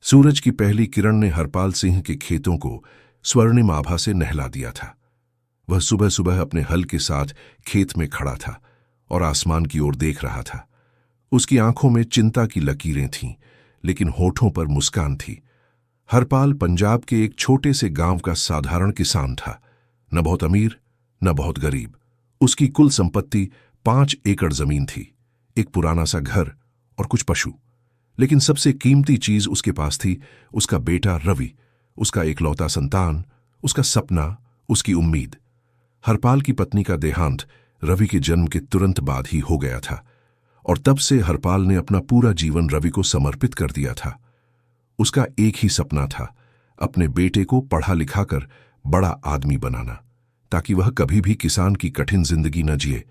सूरज की पहली किरण ने हरपाल सिंह के खेतों को स्वर्णिम आभा से नहला दिया था। वह सुबह सुबह अपने हल के साथ खेत में खड़ा था और आसमान की ओर देख रहा था। उसकी आंखों में चिंता की लकीरें थीं, लेकिन होठों पर मुस्कान थी। हरपाल पंजाब के एक छोटे से गांव का साधारण किसान था, न बहुत अमीर न बहुत गरीब। उसकी कुल संपत्ति 5 एकड़ जमीन थी, एक पुराना सा घर और कुछ पशु। लेकिन सबसे कीमती चीज उसके पास थी उसका बेटा रवि, उसका एकलौता संतान, उसका सपना, उसकी उम्मीद। हरपाल की पत्नी का देहांत रवि के जन्म के तुरंत बाद ही हो गया था और तब से हरपाल ने अपना पूरा जीवन रवि को समर्पित कर दिया था। उसका एक ही सपना था, अपने बेटे को पढ़ा लिखाकर बड़ा आदमी बनाना, ताकि वह कभी भी किसान की कठिन जिंदगी न जिए,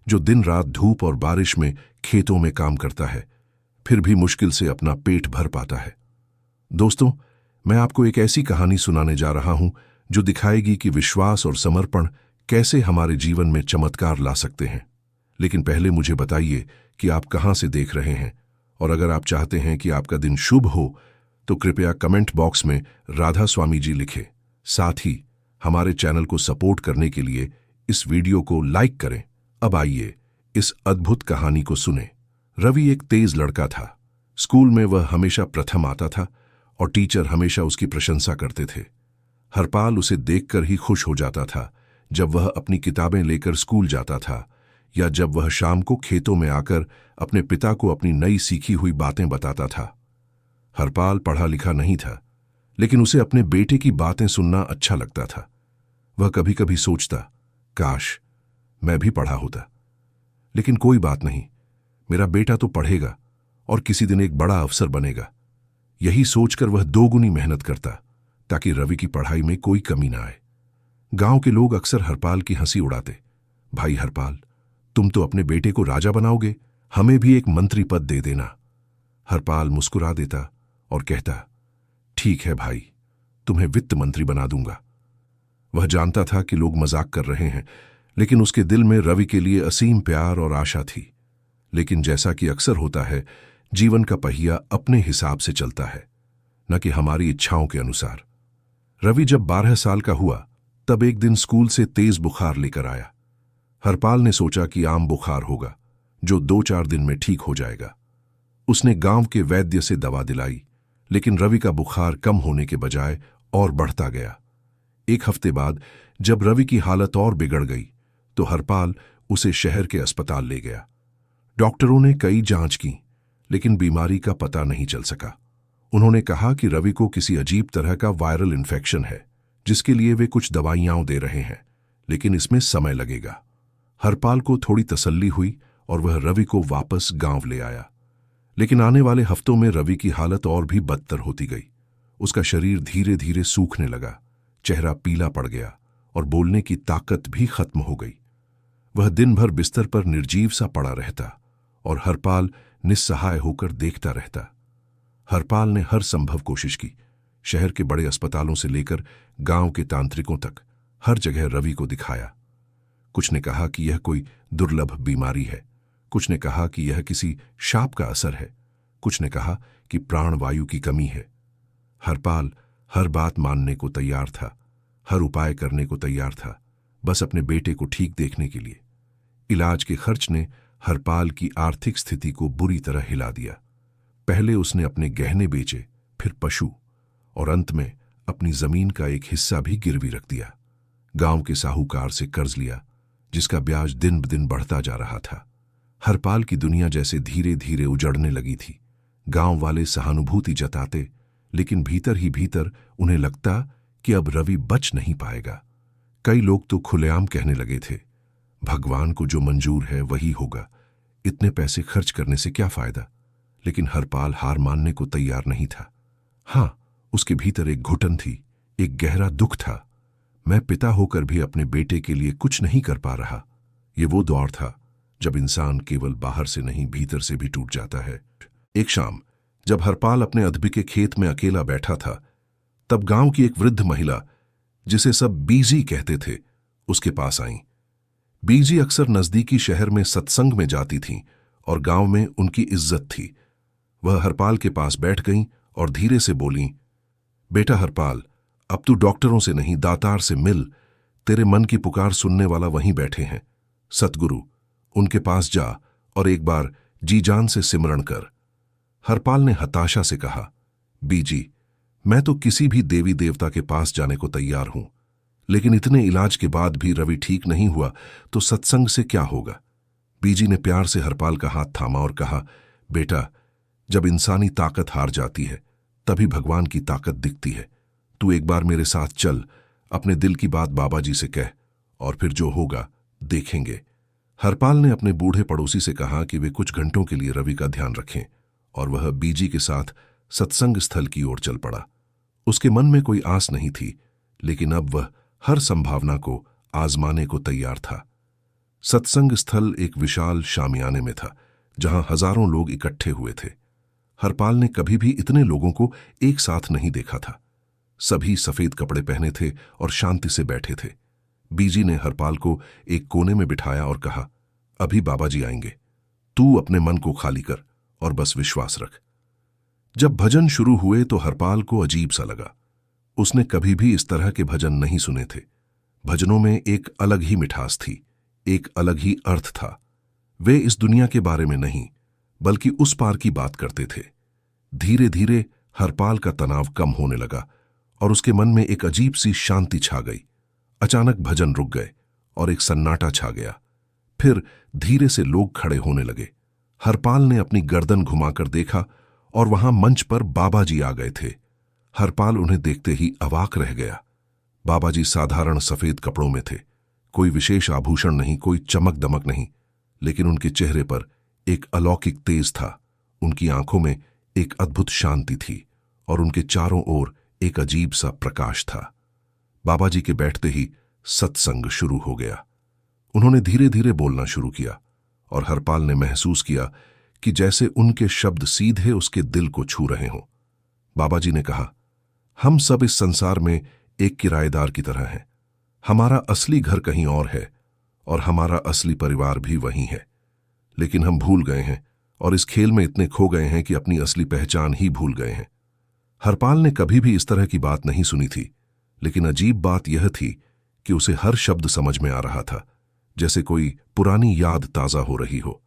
जो दिन रात धूप और बारिश में खेतों में काम करता है, फिर भी मुश्किल से अपना पेट भर पाता है। दोस्तों, मैं आपको एक ऐसी कहानी सुनाने जा रहा हूं जो दिखाएगी कि विश्वास और समर्पण कैसे हमारे जीवन में चमत्कार ला सकते हैं। लेकिन पहले मुझे बताइए कि आप कहां से देख रहे हैं, और अगर आप चाहते हैं कि आपका दिन शुभ हो तो कृपया कमेंट बॉक्स में राधा स्वामी जी लिखें। साथ ही हमारे चैनल को सपोर्ट करने के लिए इस वीडियो को लाइक करें। अब आइए इस अद्भुत कहानी को सुने। रवि एक तेज लड़का था। स्कूल में वह हमेशा प्रथम आता था और टीचर हमेशा उसकी प्रशंसा करते थे। हरपाल उसे देखकर ही खुश हो जाता था जब वह अपनी किताबें लेकर स्कूल जाता था, या जब वह शाम को खेतों में आकर अपने पिता को अपनी नई सीखी हुई बातें बताता था। हरपाल पढ़ा लिखा नहीं था, लेकिन उसे अपने बेटे की बातें सुनना अच्छा लगता था। वह कभी कभी सोचता, काश मैं भी पढ़ा होता। लेकिन कोई बात नहीं, मेरा बेटा तो पढ़ेगा और किसी दिन एक बड़ा अफसर बनेगा। यही सोचकर वह दोगुनी मेहनत करता ताकि रवि की पढ़ाई में कोई कमी ना आए। गांव के लोग अक्सर हरपाल की हंसी उड़ाते, भाई हरपाल, तुम तो अपने बेटे को राजा बनाओगे, हमें भी एक मंत्री पद दे देना। हरपाल मुस्कुरा देता और कहता, ठीक है भाई, तुम्हें वित्त मंत्री बना दूंगा। वह जानता था कि लोग मजाक कर रहे हैं, लेकिन उसके दिल में रवि के लिए असीम प्यार और आशा थी। लेकिन जैसा कि अक्सर होता है, जीवन का पहिया अपने हिसाब से चलता है, न कि हमारी इच्छाओं के अनुसार। रवि जब 12 साल का हुआ तब एक दिन स्कूल से तेज बुखार लेकर आया। हरपाल ने सोचा कि आम बुखार होगा, जो 2-4 दिन में ठीक हो जाएगा। उसने गांव के वैद्य से दवा दिलाई, लेकिन रवि का बुखार कम होने के बजाय और बढ़ता गया। एक हफ्ते बाद जब रवि की हालत और बिगड़ गई तो हरपाल उसे शहर के अस्पताल ले गया। डॉक्टरों ने कई जांच की, लेकिन बीमारी का पता नहीं चल सका। उन्होंने कहा कि रवि को किसी अजीब तरह का वायरल इन्फेक्शन है, जिसके लिए वे कुछ दवाइयां दे रहे हैं, लेकिन इसमें समय लगेगा। हरपाल को थोड़ी तसल्ली हुई और वह रवि को वापस गांव ले आया। लेकिन आने वाले हफ्तों में रवि की हालत और भी बदतर होती गई। उसका शरीर धीरे धीरे सूखने लगा, चेहरा पीला पड़ गया और बोलने की ताकत भी खत्म हो गई। वह दिन भर बिस्तर पर निर्जीव सा पड़ा रहता और हरपाल निस्सहाय होकर देखता रहता। हरपाल ने हर संभव कोशिश की, शहर के बड़े अस्पतालों से लेकर गांव के तांत्रिकों तक हर जगह रवि को दिखाया। कुछ ने कहा कि यह कोई दुर्लभ बीमारी है, कुछ ने कहा कि यह किसी शाप का असर है, कुछ ने कहा कि प्राणवायु की कमी है। हरपाल हर बात मानने को तैयार था, हर उपाय करने को तैयार था, बस अपने बेटे को ठीक देखने के लिए। इलाज के खर्च ने हरपाल की आर्थिक स्थिति को बुरी तरह हिला दिया। पहले उसने अपने गहने बेचे, फिर पशु, और अंत में अपनी जमीन का एक हिस्सा भी गिरवी रख दिया। गांव के साहूकार से कर्ज लिया, जिसका ब्याज दिन ब दिन बढ़ता जा रहा था। हरपाल की दुनिया जैसे धीरे धीरे उजड़ने लगी थी। गांव वाले सहानुभूति जताते, लेकिन भीतर ही भीतर उन्हें लगता कि अब रवि बच नहीं पाएगा। कई लोग तो खुलेआम कहने लगे थे, भगवान को जो मंजूर है वही होगा, इतने पैसे खर्च करने से क्या फायदा। लेकिन हरपाल हार मानने को तैयार नहीं था। हाँ, उसके भीतर एक घुटन थी, एक गहरा दुख था। मैं पिता होकर भी अपने बेटे के लिए कुछ नहीं कर पा रहा। ये वो दौर था जब इंसान केवल बाहर से नहीं भीतर से भी टूट जाता है। एक शाम जब हरपाल अपने अधबी के खेत में अकेला बैठा था, तब गांव की एक वृद्ध महिला, जिसे सब बीजी कहते थे, उसके पास आईं। बीजी अक्सर नजदीकी शहर में सत्संग में जाती थीं और गांव में उनकी इज्जत थी। वह हरपाल के पास बैठ गईं और धीरे से बोलीं, बेटा हरपाल, अब तू डॉक्टरों से नहीं दातार से मिल। तेरे मन की पुकार सुनने वाला वहीं बैठे हैं, सतगुरु। उनके पास जा और एक बार जी जान से सिमरण कर। हरपाल ने हताशा से कहा, बीजी, मैं तो किसी भी देवी देवता के पास जाने को तैयार हूं, लेकिन इतने इलाज के बाद भी रवि ठीक नहीं हुआ तो सत्संग से क्या होगा। बीजी ने प्यार से हरपाल का हाथ थामा और कहा, बेटा, जब इंसानी ताकत हार जाती है तभी भगवान की ताकत दिखती है। तू एक बार मेरे साथ चल, अपने दिल की बात बाबा जी से कह, और फिर जो होगा देखेंगे। हरपाल ने अपने बूढ़े पड़ोसी से कहा कि वे कुछ घंटों के लिए रवि का ध्यान रखें, और वह बीजी के साथ सत्संग स्थल की ओर चल पड़ा। उसके मन में कोई आस नहीं थी, लेकिन अब वह हर संभावना को आजमाने को तैयार था। सत्संग स्थल एक विशाल शामियाने में था, जहां हजारों लोग इकट्ठे हुए थे। हरपाल ने कभी भी इतने लोगों को एक साथ नहीं देखा था। सभी सफेद कपड़े पहने थे और शांति से बैठे थे। बीजी ने हरपाल को एक कोने में बिठाया और कहा, अभी बाबा जी आएंगे, तू अपने मन को खाली कर और बस विश्वास रख। जब भजन शुरू हुए तो हरपाल को अजीब सा लगा। उसने कभी भी इस तरह के भजन नहीं सुने थे। भजनों में एक अलग ही मिठास थी, एक अलग ही अर्थ था। वे इस दुनिया के बारे में नहीं, बल्कि उस पार की बात करते थे। धीरे धीरे हरपाल का तनाव कम होने लगा और उसके मन में एक अजीब सी शांति छा गई। अचानक भजन रुक गए और एक सन्नाटा छा गया। फिर धीरे से लोग खड़े होने लगे। हरपाल ने अपनी गर्दन घुमाकर देखा और वहां मंच पर बाबा जी आ गए थे। हरपाल उन्हें देखते ही अवाक रह गया। बाबा जी साधारण सफेद कपड़ों में थे, कोई विशेष आभूषण नहीं, कोई चमक दमक नहीं, लेकिन उनके चेहरे पर एक अलौकिक तेज था। उनकी आंखों में एक अद्भुत शांति थी और उनके चारों ओर एक अजीब सा प्रकाश था। बाबा जी के बैठते ही सत्संग शुरू हो गया। उन्होंने धीरे धीरे बोलना शुरू किया और हरपाल ने महसूस किया कि जैसे उनके शब्द सीधे उसके दिल को छू रहे हों। बाबा जी ने कहा, हम सब इस संसार में एक किराएदार की तरह हैं। हमारा असली घर कहीं और है और हमारा असली परिवार भी वहीं है, लेकिन हम भूल गए हैं और इस खेल में इतने खो गए हैं कि अपनी असली पहचान ही भूल गए हैं। हरपाल ने कभी भी इस तरह की बात नहीं सुनी थी, लेकिन अजीब बात यह थी कि उसे हर शब्द समझ में आ रहा था, जैसे कोई पुरानी याद ताजा हो रही हो।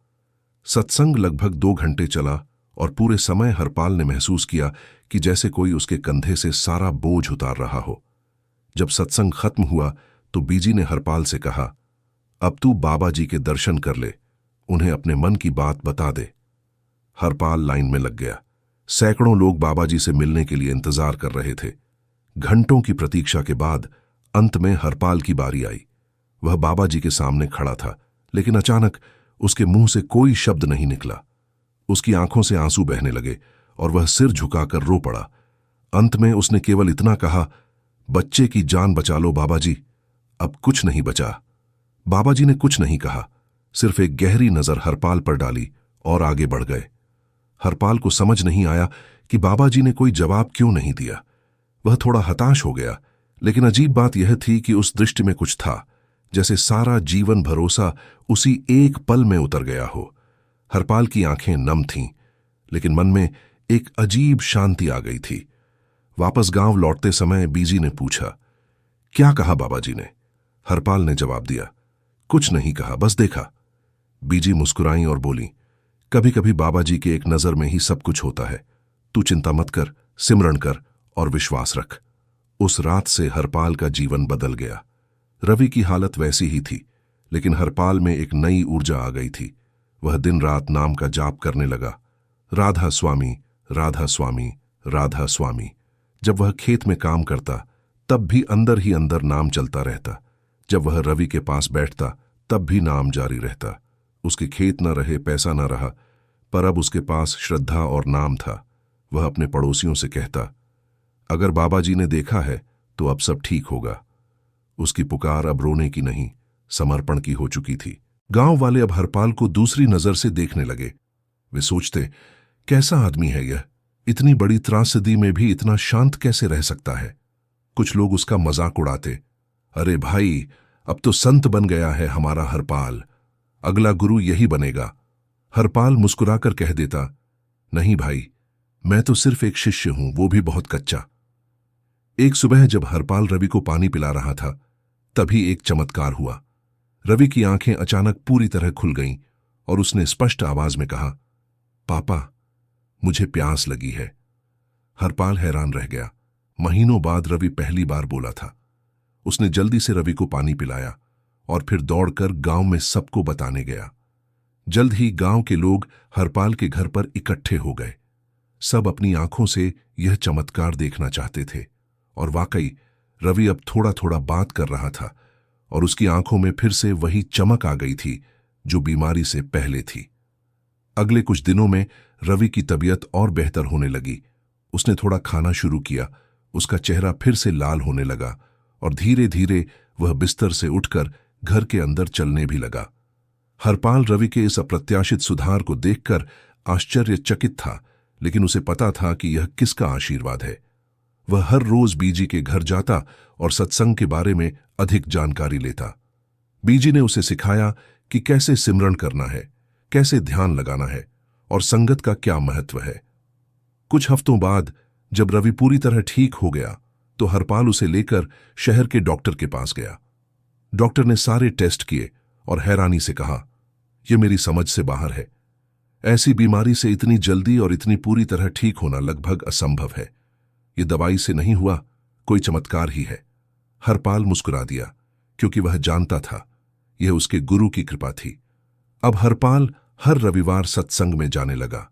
सत्संग लगभग 2 घंटे चला और पूरे समय हरपाल ने महसूस किया कि जैसे कोई उसके कंधे से सारा बोझ उतार रहा हो। जब सत्संग खत्म हुआ तो बीजी ने हरपाल से कहा, अब तू बाबा जी के दर्शन कर ले, उन्हें अपने मन की बात बता दे। हरपाल लाइन में लग गया। सैकड़ों लोग बाबा जी से मिलने के लिए इंतजार कर रहे थे। घंटों की प्रतीक्षा के बाद अंत में हरपाल की बारी आई। वह बाबा जी के सामने खड़ा था, लेकिन अचानक उसके मुंह से कोई शब्द नहीं निकला। उसकी आंखों से आंसू बहने लगे और वह सिर झुकाकर रो पड़ा। अंत में उसने केवल इतना कहा, बच्चे की जान बचा लो बाबा जी, अब कुछ नहीं बचा। बाबा जी ने कुछ नहीं कहा, सिर्फ एक गहरी नजर हरपाल पर डाली और आगे बढ़ गए। हरपाल को समझ नहीं आया कि बाबा जी ने कोई जवाब क्यों नहीं दिया। वह थोड़ा हताश हो गया, लेकिन अजीब बात यह थी कि उस दृष्टि में कुछ था, जैसे सारा जीवन भरोसा उसी एक पल में उतर गया हो। हरपाल की आंखें नम थीं, लेकिन मन में एक अजीब शांति आ गई थी। वापस गांव लौटते समय बीजी ने पूछा, क्या कहा बाबा जी ने? हरपाल ने जवाब दिया, कुछ नहीं कहा, बस देखा। बीजी मुस्कुराई और बोली, कभी कभी बाबा जी के एक नजर में ही सब कुछ होता है। तू चिंता मत कर, सिमरण कर और विश्वास रख। उस रात से हरपाल का जीवन बदल गया। रवि की हालत वैसी ही थी, लेकिन हरपाल में एक नई ऊर्जा आ गई थी। वह दिन रात नाम का जाप करने लगा, राधा स्वामी, राधा स्वामी, राधा स्वामी। जब वह खेत में काम करता तब भी अंदर ही अंदर नाम चलता रहता। जब वह रवि के पास बैठता तब भी नाम जारी रहता। उसके खेत न रहे, पैसा न रहा, पर अब उसके पास श्रद्धा और नाम था। वह अपने पड़ोसियों से कहता, अगर बाबा जी ने देखा है तो अब सब ठीक होगा। उसकी पुकार अब रोने की नहीं, समर्पण की हो चुकी थी। गांव वाले अब हरपाल को दूसरी नजर से देखने लगे। वे सोचते, कैसा आदमी है यह, इतनी बड़ी त्रासदी में भी इतना शांत कैसे रह सकता है। कुछ लोग उसका मजाक उड़ाते, अरे भाई, अब तो संत बन गया है हमारा हरपाल, अगला गुरु यही बनेगा। हरपाल मुस्कुराकर कह देता, नहीं भाई, मैं तो सिर्फ एक शिष्य हूं, वो भी बहुत कच्चा। एक सुबह जब हरपाल रवि को पानी पिला रहा था, तभी एक चमत्कार हुआ। रवि की आंखें अचानक पूरी तरह खुल गईं और उसने स्पष्ट आवाज में कहा, पापा, मुझे प्यास लगी है। हरपाल हैरान रह गया। महीनों बाद रवि पहली बार बोला था। उसने जल्दी से रवि को पानी पिलाया और फिर दौड़कर गांव में सबको बताने गया। जल्द ही गांव के लोग हरपाल के घर पर इकट्ठे हो गए। सब अपनी आंखों से यह चमत्कार देखना चाहते थे और वाकई रवि अब थोड़ा थोड़ा बात कर रहा था और उसकी आंखों में फिर से वही चमक आ गई थी जो बीमारी से पहले थी। अगले कुछ दिनों में रवि की तबीयत और बेहतर होने लगी। उसने थोड़ा खाना शुरू किया, उसका चेहरा फिर से लाल होने लगा और धीरे धीरे वह बिस्तर से उठकर घर के अंदर चलने भी लगा। हरपाल रवि के इस अप्रत्याशित सुधार को देखकर आश्चर्यचकित था, लेकिन उसे पता था कि यह किसका आशीर्वाद है। वह हर रोज बीजी के घर जाता और सत्संग के बारे में अधिक जानकारी लेता। बीजी ने उसे सिखाया कि कैसे सिमरन करना है, कैसे ध्यान लगाना है और संगत का क्या महत्व है। कुछ हफ्तों बाद जब रवि पूरी तरह ठीक हो गया तो हरपाल उसे लेकर शहर के डॉक्टर के पास गया। डॉक्टर ने सारे टेस्ट किए और हैरानी से कहा, यह मेरी समझ से बाहर है। ऐसी बीमारी से इतनी जल्दी और इतनी पूरी तरह ठीक होना लगभग असंभव है। यह दवाई से नहीं हुआ, कोई चमत्कार ही है। हरपाल मुस्कुरा दिया क्योंकि वह जानता था यह उसके गुरु की कृपा थी। अब हरपाल हर रविवार सत्संग में जाने लगा,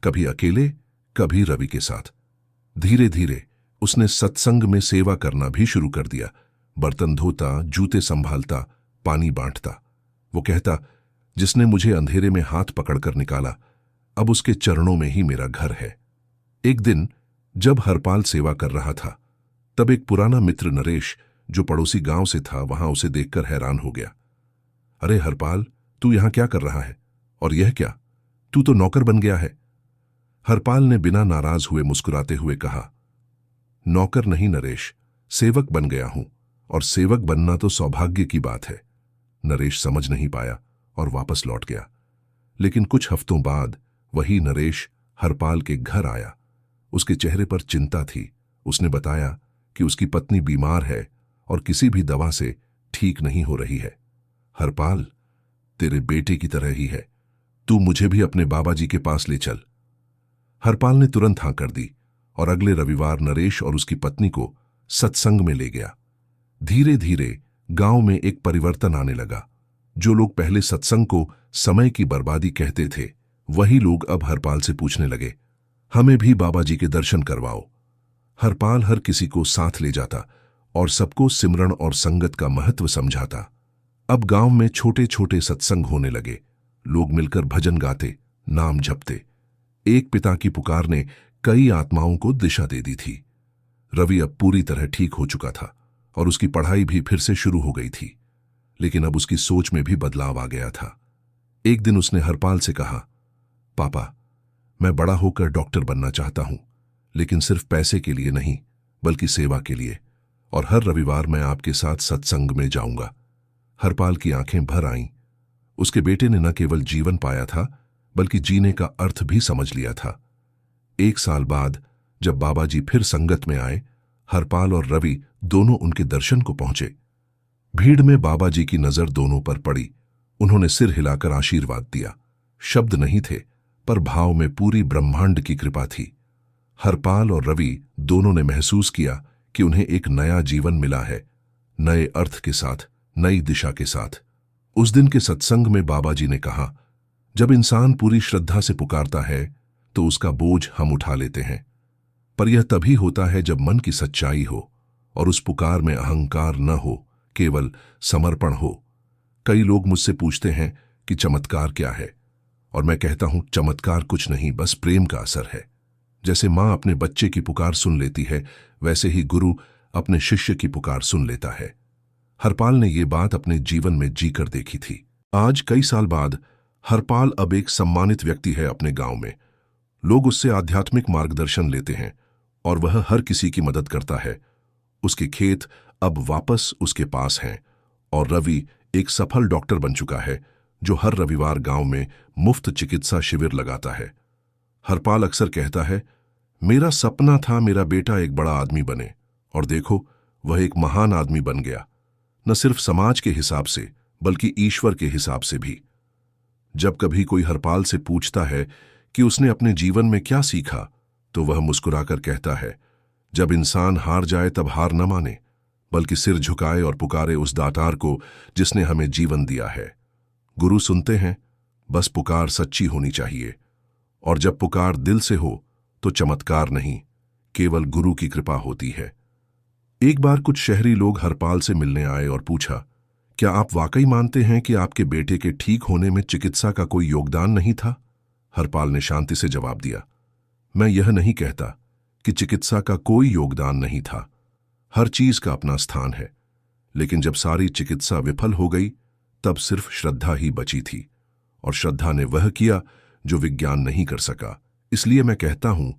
कभी अकेले, कभी रवि के साथ। धीरे धीरे उसने सत्संग में सेवा करना भी शुरू कर दिया। बर्तन धोता, जूते संभालता, पानी बांटता। वो कहता, जिसने मुझे अंधेरे में हाथ पकड़कर निकाला, अब उसके चरणों में ही मेरा घर है। एक दिन जब हरपाल सेवा कर रहा था, तब एक पुराना मित्र नरेश, जो पड़ोसी गांव से था, वहां उसे देखकर हैरान हो गया। अरे हरपाल, तू यहां क्या कर रहा है? और यह क्या, तू तो नौकर बन गया है। हरपाल ने बिना नाराज हुए मुस्कुराते हुए कहा, नौकर नहीं नरेश, सेवक बन गया हूं, और सेवक बनना तो सौभाग्य की बात है। नरेश समझ नहीं पाया और वापस लौट गया। लेकिन कुछ हफ्तों बाद वही नरेश हरपाल के घर आया। उसके चेहरे पर चिंता थी। उसने बताया कि उसकी पत्नी बीमार है और किसी भी दवा से ठीक नहीं हो रही है। हरपाल, तेरे बेटे की तरह ही है, तू मुझे भी अपने बाबा जी के पास ले चल। हरपाल ने तुरंत हां कर दी और अगले रविवार नरेश और उसकी पत्नी को सत्संग में ले गया। धीरे धीरे गांव में एक परिवर्तन आने लगा। जो लोग पहले सत्संग को समय की बर्बादी कहते थे, वही लोग अब हरपाल से पूछने लगे, हमें भी बाबा जी के दर्शन करवाओ। हरपाल हर किसी को साथ ले जाता और सबको सिमरन और संगत का महत्व समझाता। अब गांव में छोटे छोटे सत्संग होने लगे। लोग मिलकर भजन गाते, नाम जपते। एक पिता की पुकार ने कई आत्माओं को दिशा दे दी थी। रवि अब पूरी तरह ठीक हो चुका था और उसकी पढ़ाई भी फिर से शुरू हो गई थी। लेकिन अब उसकी सोच में भी बदलाव आ गया था। एक दिन उसने हरपाल से कहा, पापा, मैं बड़ा होकर डॉक्टर बनना चाहता हूं, लेकिन सिर्फ पैसे के लिए नहीं, बल्कि सेवा के लिए, और हर रविवार मैं आपके साथ सत्संग में जाऊंगा। हरपाल की आंखें भर आईं। उसके बेटे ने न केवल जीवन पाया था, बल्कि जीने का अर्थ भी समझ लिया था। एक साल बाद जब बाबा जी फिर संगत में आए, हरपाल और रवि दोनों उनके दर्शन को पहुंचे। भीड़ में बाबा जी की नजर दोनों पर पड़ी। उन्होंने सिर हिलाकर आशीर्वाद दिया। शब्द नहीं थे, पर भाव में पूरी ब्रह्मांड की कृपा थी। हरपाल और रवि दोनों ने महसूस किया कि उन्हें एक नया जीवन मिला है, नए अर्थ के साथ, नई दिशा के साथ। उस दिन के सत्संग में बाबा जी ने कहा, जब इंसान पूरी श्रद्धा से पुकारता है तो उसका बोझ हम उठा लेते हैं, पर यह तभी होता है जब मन की सच्चाई हो और उस पुकार में अहंकार न हो, केवल समर्पण हो। कई लोग मुझसे पूछते हैं कि चमत्कार क्या है, और मैं कहता हूं, चमत्कार कुछ नहीं, बस प्रेम का असर है। जैसे मां अपने बच्चे की पुकार सुन लेती है, वैसे ही गुरु अपने शिष्य की पुकार सुन लेता है। हरपाल ने ये बात अपने जीवन में जीकर देखी थी। आज कई साल बाद हरपाल अब एक सम्मानित व्यक्ति है अपने गांव में। लोग उससे आध्यात्मिक मार्गदर्शन लेते हैं और वह हर किसी की मदद करता है। उसके खेत अब वापस उसके पास हैं और रवि एक सफल डॉक्टर बन चुका है जो हर रविवार गांव में मुफ्त चिकित्सा शिविर लगाता है। हरपाल अक्सर कहता है, मेरा सपना था मेरा बेटा एक बड़ा आदमी बने, और देखो वह एक महान आदमी बन गया, न सिर्फ समाज के हिसाब से बल्कि ईश्वर के हिसाब से भी। जब कभी कोई हरपाल से पूछता है कि उसने अपने जीवन में क्या सीखा, तो वह मुस्कुराकर कहता है, जब इंसान हार जाए तब हार न माने, बल्कि सिर झुकाए और पुकारे उस दातार को जिसने हमें जीवन दिया है। गुरु सुनते हैं, बस पुकार सच्ची होनी चाहिए, और जब पुकार दिल से हो तो चमत्कार नहीं, केवल गुरु की कृपा होती है। एक बार कुछ शहरी लोग हरपाल से मिलने आए और पूछा, क्या आप वाकई मानते हैं कि आपके बेटे के ठीक होने में चिकित्सा का कोई योगदान नहीं था? हरपाल ने शांति से जवाब दिया, मैं यह नहीं कहता कि चिकित्सा का कोई योगदान नहीं था। हर चीज का अपना स्थान है, लेकिन जब सारी चिकित्सा विफल हो गई तब सिर्फ श्रद्धा ही बची थी, और श्रद्धा ने वह किया जो विज्ञान नहीं कर सका। इसलिए मैं कहता हूं,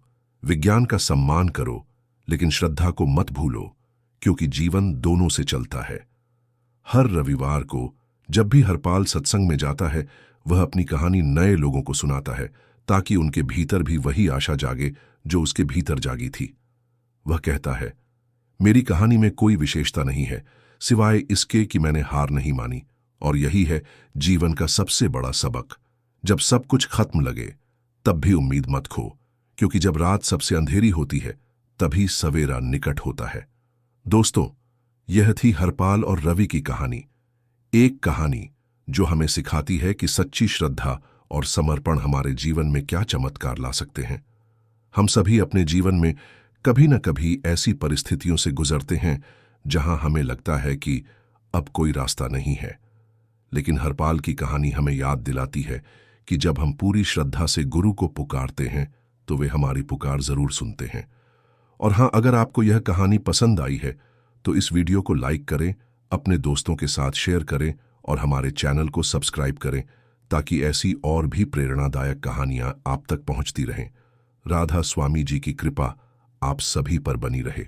विज्ञान का सम्मान करो लेकिन श्रद्धा को मत भूलो, क्योंकि जीवन दोनों से चलता है। हर रविवार को जब भी हरपाल सत्संग में जाता है, वह अपनी कहानी नए लोगों को सुनाता है, ताकि उनके भीतर भी वही आशा जागे जो उसके भीतर जागी थी। वह कहता है, मेरी कहानी में कोई विशेषता नहीं है सिवाय इसके कि मैंने हार नहीं मानी, और यही है जीवन का सबसे बड़ा सबक। जब सब कुछ खत्म लगे तब भी उम्मीद मत खो, क्योंकि जब रात सबसे अंधेरी होती है तभी सवेरा निकट होता है। दोस्तों, यह थी हरपाल और रवि की कहानी, एक कहानी जो हमें सिखाती है कि सच्ची श्रद्धा और समर्पण हमारे जीवन में क्या चमत्कार ला सकते हैं। हम सभी अपने जीवन में कभी न कभी ऐसी परिस्थितियों से गुजरते हैं जहां हमें लगता है कि अब कोई रास्ता नहीं है, लेकिन हरपाल की कहानी हमें याद दिलाती है कि जब हम पूरी श्रद्धा से गुरु को पुकारते हैं तो वे हमारी पुकार जरूर सुनते हैं। और हाँ, अगर आपको यह कहानी पसंद आई है तो इस वीडियो को लाइक करें, अपने दोस्तों के साथ शेयर करें और हमारे चैनल को सब्सक्राइब करें, ताकि ऐसी और भी प्रेरणादायक कहानियां आप तक पहुंचती रहें। राधा स्वामी जी की कृपा आप सभी पर बनी रहे।